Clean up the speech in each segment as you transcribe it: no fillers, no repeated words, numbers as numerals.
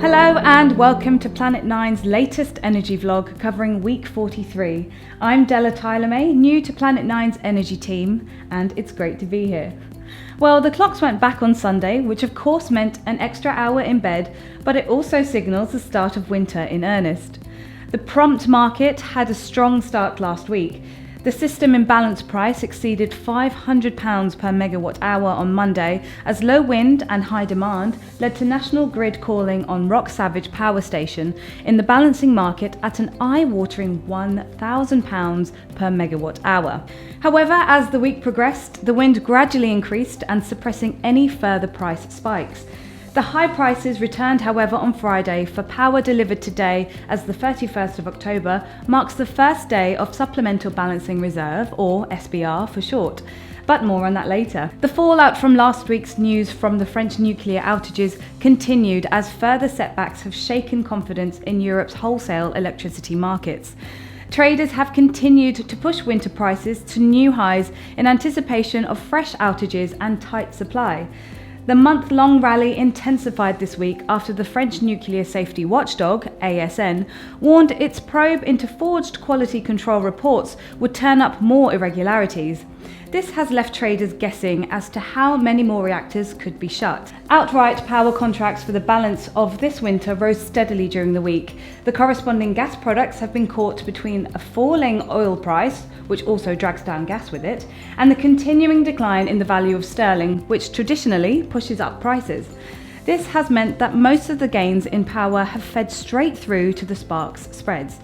Hello and welcome to Planet 9's latest energy vlog covering week 43. I'm Della, new to Planet 9's energy team, and it's great to be here. Well, the clocks went back on Sunday, which of course meant an extra hour in bed, but it also signals the start of winter in earnest. The prompt market had a strong start last week. The system imbalance price exceeded £500 per megawatt hour on Monday as low wind and high demand led to National Grid calling on Rock Savage Power Station in the balancing market at an eye-watering £1,000 per megawatt hour. However, as the week progressed, the wind gradually increased and suppressing any further price spikes. The high prices returned, however, on Friday for power delivered today, as the 31st of October marks the first day of Supplemental Balancing Reserve, or SBR for short. But more on that later. The fallout from last week's news from the French nuclear outages continued as further setbacks have shaken confidence in Europe's wholesale electricity markets. Traders have continued to push winter prices to new highs in anticipation of fresh outages and tight supply. The month-long rally intensified this week after the French nuclear safety watchdog, ASN, warned its probe into forged quality control reports would turn up more irregularities. This has left traders guessing as to how many more reactors could be shut. Outright power contracts for the balance of this winter rose steadily during the week. The corresponding gas products have been caught between a falling oil price, which also drags down gas with it, and the continuing decline in the value of sterling, which traditionally pushes up prices. This has meant that most of the gains in power have fed straight through to the sparks spreads.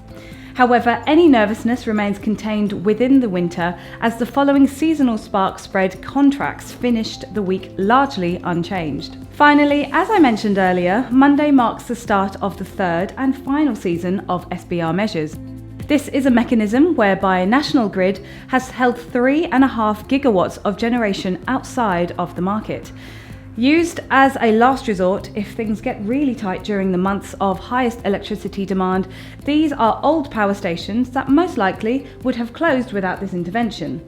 However, any nervousness remains contained within the winter as the following seasonal spark spread contracts finished the week largely unchanged. Finally, as I mentioned earlier, Monday marks the start of the third and final season of SBR measures. This is a mechanism whereby National Grid has held 3.5 gigawatts of generation outside of the market. Used as a last resort if things get really tight during the months of highest electricity demand, these are old power stations that most likely would have closed without this intervention.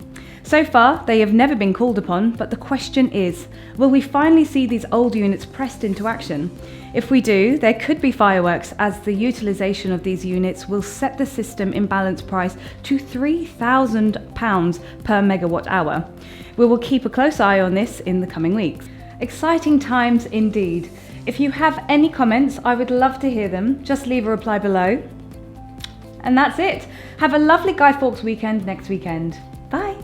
So far, they have never been called upon, but the question is, will we finally see these old units pressed into action? If we do, there could be fireworks, as the utilisation of these units will set the system imbalance price to £3,000 per megawatt hour. We will keep a close eye on this in the coming weeks. Exciting times indeed. If you have any comments, I would love to hear them. Just leave a reply below. And that's it. Have a lovely Guy Fawkes weekend next weekend. Bye.